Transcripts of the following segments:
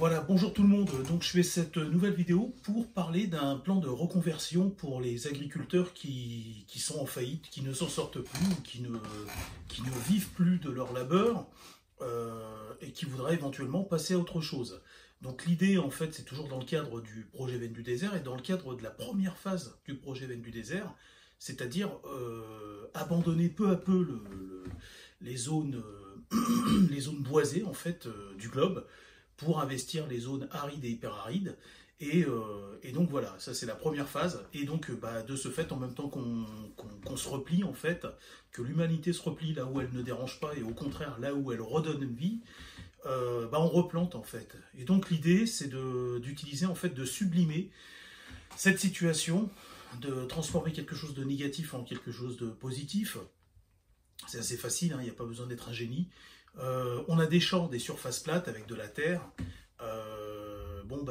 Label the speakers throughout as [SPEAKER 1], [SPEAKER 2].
[SPEAKER 1] Voilà, bonjour tout le monde. Donc je fais cette nouvelle vidéo pour parler d'un plan de reconversion pour les agriculteurs qui sont en faillite, qui ne s'en sortent plus, ou qui ne vivent plus de leur labeur et qui voudraient éventuellement passer à autre chose. Donc l'idée en fait c'est toujours dans le cadre du projet Veine du désert et dans le cadre de la première phase du projet Veine du désert, c'est-à-dire abandonner peu à peu les zones, les zones boisées en fait du globe, pour investir les zones arides et hyperarides. Et donc voilà, ça c'est la première phase. Et donc de ce fait, en même temps qu'on se replie, en fait, que l'humanité se replie là où elle ne dérange pas, et au contraire là où elle redonne vie, on replante en fait. Et donc l'idée c'est d'utiliser, en fait, de sublimer cette situation, de transformer quelque chose de négatif en quelque chose de positif. C'est assez facile, hein, il n'y a pas besoin d'être un génie. On a des champs, des surfaces plates avec de la terre.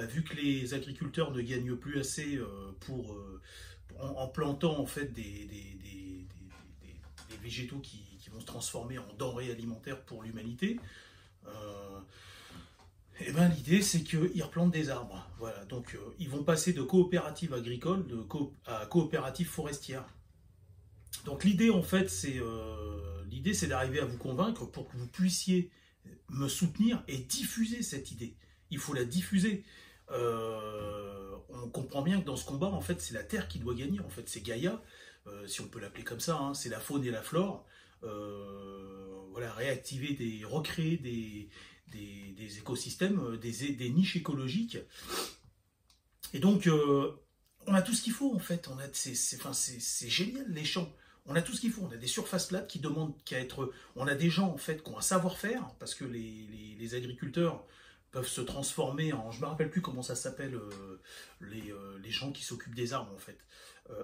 [SPEAKER 1] Vu que les agriculteurs ne gagnent plus assez en plantant en fait des végétaux qui vont se transformer en denrées alimentaires pour l'humanité, l'idée c'est qu'ils replantent des arbres. Voilà, donc ils vont passer de coopérative agricole à coopérative forestière. Donc l'idée en fait c'est d'arriver à vous convaincre pour que vous puissiez me soutenir et diffuser cette idée. Il faut la diffuser. On comprend bien que dans ce combat en fait c'est la terre qui doit gagner. En fait c'est Gaïa, si on peut l'appeler comme ça, hein, c'est la faune et la flore. Réactiver, recréer des écosystèmes, des niches écologiques. Et donc on a tout ce qu'il faut en fait. C'est génial les champs. On a tout ce qu'il faut. On a des surfaces plates qui demandent qu'à être. On a des gens en fait qui ont un savoir-faire, parce que les agriculteurs peuvent se transformer en. Je ne me rappelle plus comment ça s'appelle, les gens qui s'occupent des arbres en fait.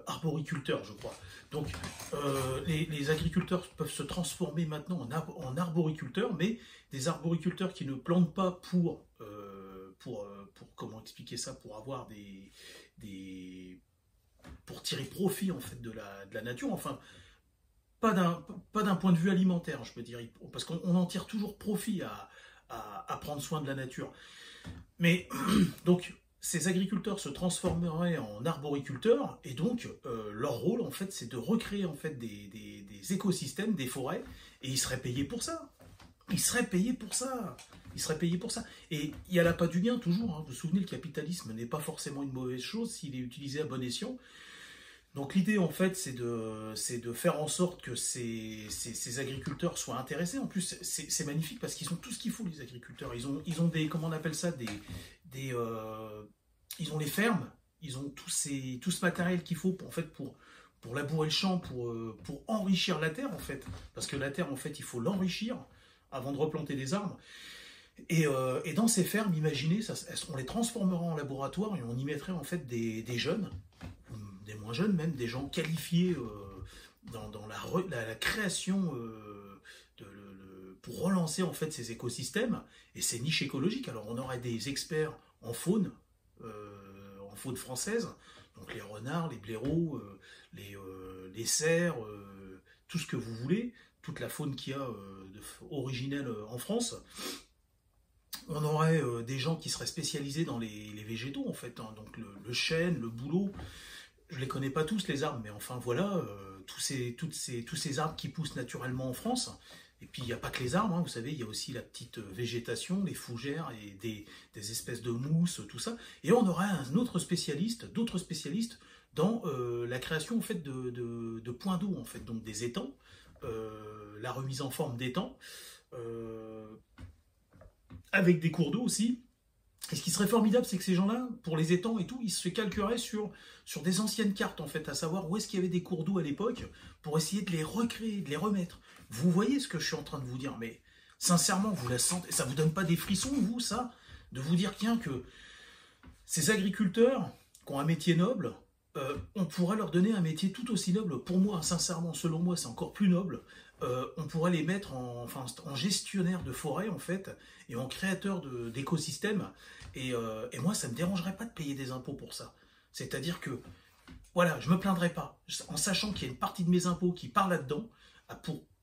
[SPEAKER 1] Arboriculteurs, je crois. Donc les agriculteurs peuvent se transformer maintenant en arboriculteurs, mais des arboriculteurs qui ne plantent pas pour comment expliquer ça, pour avoir pour tirer profit en fait de la nature, enfin pas d'un point de vue alimentaire, je peux dire, parce qu'on en tire toujours profit à prendre soin de la nature. Mais donc ces agriculteurs se transformeraient en arboriculteurs, et donc leur rôle en fait c'est de recréer en fait des écosystèmes, des forêts, et ils seraient payés pour ça. Ils seraient payés pour ça. Ils seraient payés pour ça. Et il y a l'appât du gain toujours. Hein. Vous vous souvenez, le capitalisme n'est pas forcément une mauvaise chose s'il est utilisé à bon escient. Donc l'idée en fait c'est de faire en sorte que ces agriculteurs soient intéressés. En plus c'est magnifique parce qu'ils ont tout ce qu'il faut, les agriculteurs. Ils ont des, comment on appelle ça, ils ont les fermes, ils ont tout ce matériel qu'il faut pour labourer le champ, pour enrichir la terre en fait. Parce que la terre en fait il faut l'enrichir avant de replanter des arbres. Et dans ces fermes, imaginez, on les transformera en laboratoire et on y mettrait en fait des jeunes, des moins jeunes même, des gens qualifiés dans la création pour relancer en fait ces écosystèmes et ces niches écologiques. Alors on aurait des experts en faune française, donc les renards, les blaireaux, les cerfs, tout ce que vous voulez, toute la faune qu'il y a originelle en France. On aurait des gens qui seraient spécialisés dans les végétaux en fait, hein, donc le chêne, le bouleau. Je les connais pas tous les arbres, mais enfin voilà, tous ces arbres qui poussent naturellement en France. Et puis il n'y a pas que les arbres, hein, vous savez, il y a aussi la petite végétation, les fougères et des espèces de mousses, tout ça. Et on aurait d'autres spécialistes dans la création en fait de points d'eau en fait, donc des étangs, la remise en forme d'étangs, avec des cours d'eau aussi. Et ce qui serait formidable, c'est que ces gens-là, pour les étangs et tout, ils se calqueraient sur des anciennes cartes, en fait, à savoir où est-ce qu'il y avait des cours d'eau à l'époque, pour essayer de les recréer, de les remettre. Vous voyez ce que je suis en train de vous dire, mais sincèrement, vous la sentez, ça vous donne pas des frissons, vous, ça, de vous dire, tiens, que ces agriculteurs qui ont un métier noble, on pourrait leur donner un métier tout aussi noble. Pour moi, sincèrement, selon moi, c'est encore plus noble. On pourrait les mettre en gestionnaire de forêt, en fait, et en créateur d'écosystèmes. Et moi, ça ne me dérangerait pas de payer des impôts pour ça. C'est-à-dire que, voilà, je ne me plaindrais pas, en sachant qu'il y a une partie de mes impôts qui part là-dedans,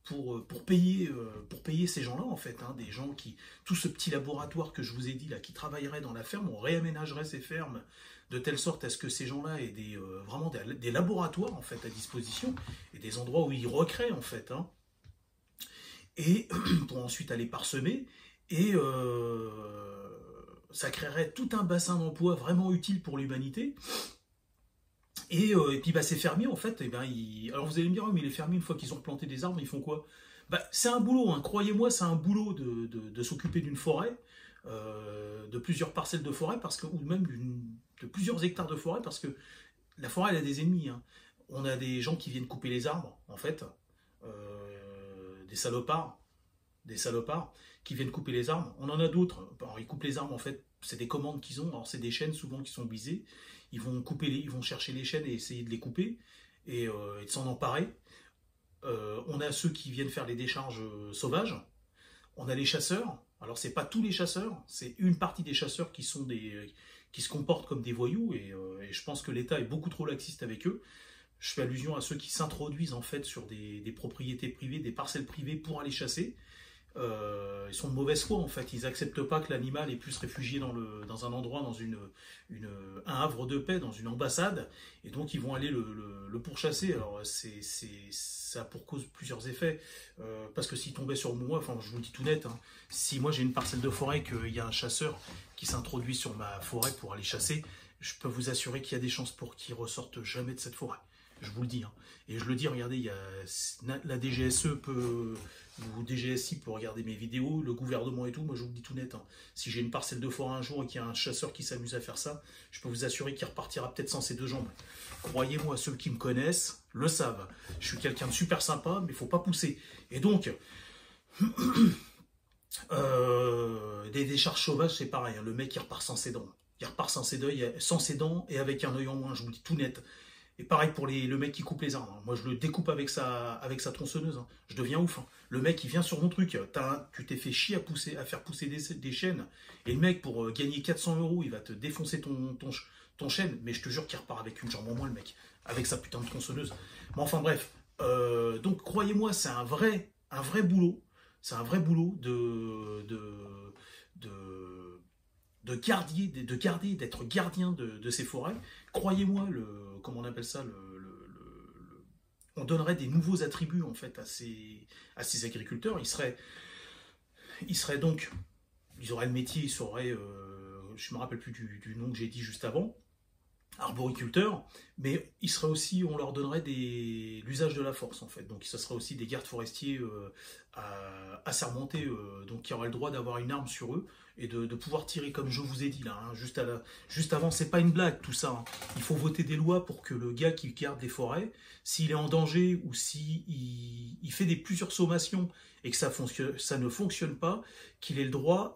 [SPEAKER 1] pour payer ces gens-là, en fait, hein, des gens qui, tout ce petit laboratoire que je vous ai dit, là, qui travaillerait dans la ferme, on réaménagerait ces fermes de telle sorte à ce que ces gens-là aient vraiment des laboratoires, en fait, à disposition, et des endroits où ils recréent, en fait, hein, et pour ensuite aller parsemer, et ça créerait tout un bassin d'emploi vraiment utile pour l'humanité. Et puis bah, ces fermiers, en fait, alors vous allez me dire, oh, mais les fermiers, une fois qu'ils ont replanté des arbres, ils font quoi? Bah, c'est un boulot, hein, croyez-moi, c'est un boulot de s'occuper d'une forêt, de plusieurs parcelles de forêt, parce que, ou même de plusieurs hectares de forêt, parce que la forêt, elle a des ennemis. Hein. On a des gens qui viennent couper les arbres, en fait, des salopards, qui viennent couper les arbres. On en a d'autres. Alors, ils coupent les arbres, en fait, c'est des commandes qu'ils ont. Alors, c'est des chaînes souvent qui sont brisées. Ils vont chercher les chaînes et essayer de les couper et de s'en emparer. On a ceux qui viennent faire les décharges sauvages. On a les chasseurs. Alors, c'est pas tous les chasseurs, c'est une partie des chasseurs qui se comportent comme des voyous et je pense que l'État est beaucoup trop laxiste avec eux. Je fais allusion à ceux qui s'introduisent en fait sur des propriétés privées, des parcelles privées pour aller chasser. Ils sont de mauvaise foi en fait, ils n'acceptent pas que l'animal ait pu se réfugier dans un endroit, dans un havre de paix, dans une ambassade, et donc ils vont aller le pourchasser. Alors ça a pour cause plusieurs effets, parce que s'il tombait sur moi, enfin je vous le dis tout net, hein, si moi j'ai une parcelle de forêt et qu'il y a un chasseur qui s'introduit sur ma forêt pour aller chasser, je peux vous assurer qu'il y a des chances pour qu'il ressorte jamais de cette forêt. Je vous le dis. Hein. Et je le dis, regardez, la DGSE ou DGSI peut regarder mes vidéos, le gouvernement et tout, moi je vous le dis tout net. Hein. Si j'ai une parcelle de forêt un jour et qu'il y a un chasseur qui s'amuse à faire ça, je peux vous assurer qu'il repartira peut-être sans ses deux jambes. Croyez-moi, ceux qui me connaissent le savent. Je suis quelqu'un de super sympa, mais il ne faut pas pousser. Et donc, des décharges sauvages, c'est pareil. Hein. Le mec, il repart sans ses dents. Il repart sans ses dents et avec un œil en moins, je vous le dis tout net. Et pareil pour le mec qui coupe les arbres. Moi, je le découpe avec sa tronçonneuse. Hein. Je deviens ouf. Hein. Le mec, il vient sur mon truc. Tu t'es fait chier à faire pousser des chaînes. Et le mec, pour gagner 400 €, il va te défoncer ton chêne. Mais je te jure qu'il repart avec une jambe en moins, le mec. Avec sa putain de tronçonneuse. Mais enfin, bref. Donc, croyez-moi, c'est un vrai boulot. C'est un vrai boulot d'être gardien de ces forêts. Croyez-moi, comment on appelle ça, on donnerait des nouveaux attributs en fait à ces agriculteurs. Ils auraient le métier, je me rappelle plus du nom que j'ai dit juste avant, arboriculteurs, mais on leur donnerait l'usage de la force en fait. Donc ça serait aussi des gardes forestiers assermentés, donc qui auraient le droit d'avoir une arme sur eux et de pouvoir tirer comme je vous ai dit là, hein, juste avant, c'est pas une blague tout ça. Hein. Il faut voter des lois pour que le gars qui garde les forêts, s'il est en danger ou s'il fait plusieurs sommations et que ça ne fonctionne pas, qu'il ait le droit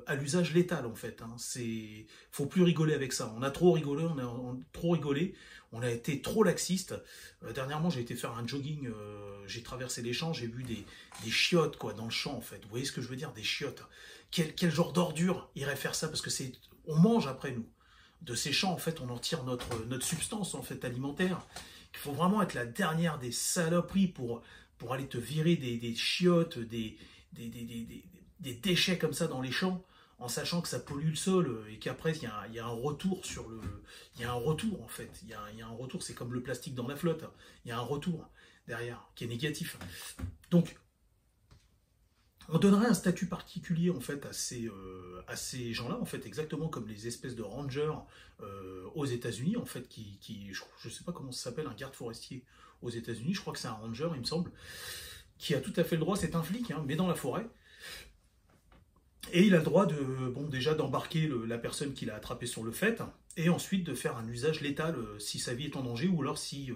[SPEAKER 1] à l'usage létal en fait. Hein. Faut plus rigoler avec ça. On a trop rigolé, on a été trop laxiste. Dernièrement, j'ai été faire un jogging, j'ai traversé les champs, j'ai vu des chiottes quoi dans le champ en fait. Vous voyez ce que je veux dire, des chiottes. Quel genre d'ordure irait faire ça? Parce que on mange après nous. De ces champs en fait, on en tire notre substance en fait alimentaire. Il faut vraiment être la dernière des saloperies pour aller te virer des chiottes, des déchets comme ça dans les champs, en sachant que ça pollue le sol et qu'après il y a un retour il y a un retour en fait, il y a un retour, c'est comme le plastique dans la flotte, il y a un retour derrière qui est négatif. Donc on donnerait un statut particulier en fait à ces gens-là, en fait, exactement comme les espèces de rangers aux États-Unis, en fait, je ne sais pas comment ça s'appelle, un garde forestier aux États-Unis, je crois que c'est un ranger, il me semble, qui a tout à fait le droit, c'est un flic, hein, mais dans la forêt. Et il a le droit déjà d'embarquer la personne qu'il a attrapée sur le fait, et ensuite de faire un usage létal si sa vie est en danger, ou alors s'il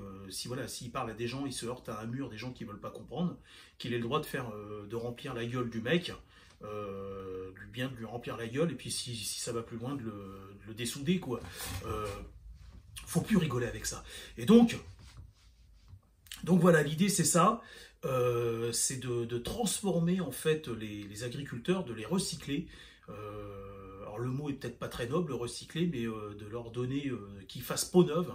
[SPEAKER 1] parle à des gens, il se heurte à un mur, des gens qui ne veulent pas comprendre, qu'il ait le droit de remplir la gueule du mec, de lui remplir la gueule, et puis si ça va plus loin, de le dessouder, quoi. Faut plus rigoler avec ça. Et donc voilà, l'idée c'est ça. C'est de transformer en fait les agriculteurs, de les recycler. Alors le mot est peut-être pas très noble, recycler, mais de leur donner qu'ils fassent peau neuve.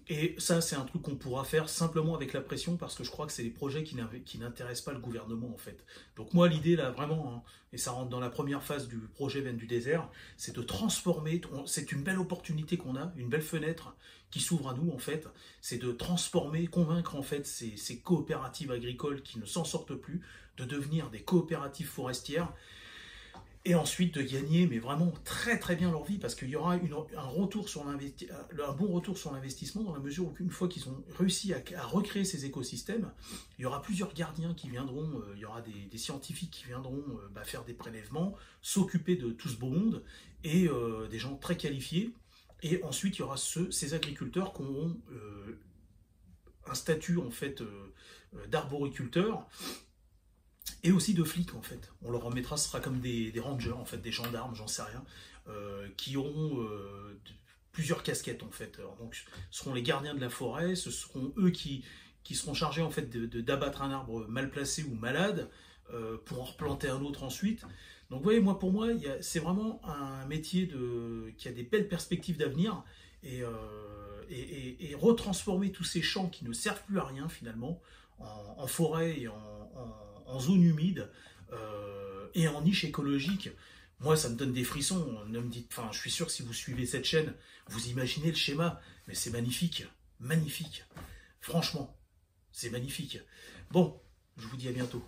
[SPEAKER 1] Et ça, c'est un truc qu'on pourra faire simplement avec la pression, parce que je crois que c'est des projets qui n'intéressent pas le gouvernement, en fait. Donc moi, l'idée, là, vraiment, hein, et ça rentre dans la première phase du projet Veine du désert, c'est de transformer, c'est une belle opportunité qu'on a, une belle fenêtre qui s'ouvre à nous, en fait, c'est de transformer, convaincre, en fait, ces coopératives agricoles qui ne s'en sortent plus, de devenir des coopératives forestières, et ensuite de gagner, mais vraiment très très bien leur vie, parce qu'il y aura un bon retour sur l'investissement, dans la mesure où une fois qu'ils ont réussi à recréer ces écosystèmes, il y aura plusieurs gardiens qui viendront, il y aura des scientifiques qui viendront faire des prélèvements, s'occuper de tout ce beau monde, et des gens très qualifiés, et ensuite il y aura ces agriculteurs qui auront un statut en fait d'arboriculteur, et aussi de flics en fait. On leur remettra, ce sera comme des rangers en fait, des gendarmes, j'en sais rien, qui auront plusieurs casquettes en fait. Alors, donc, ce seront les gardiens de la forêt, ce seront eux qui seront chargés en fait d'abattre un arbre mal placé ou malade pour en replanter un autre ensuite. Donc vous voyez, pour moi, c'est vraiment un métier qui a des belles perspectives d'avenir, et retransformer tous ces champs qui ne servent plus à rien finalement en forêt et en zone humide et en niche écologique. Moi, ça me donne des frissons. Ne me dites, enfin, je suis sûr que si vous suivez cette chaîne, vous imaginez le schéma, mais c'est magnifique, magnifique. Franchement, c'est magnifique. Bon, je vous dis à bientôt.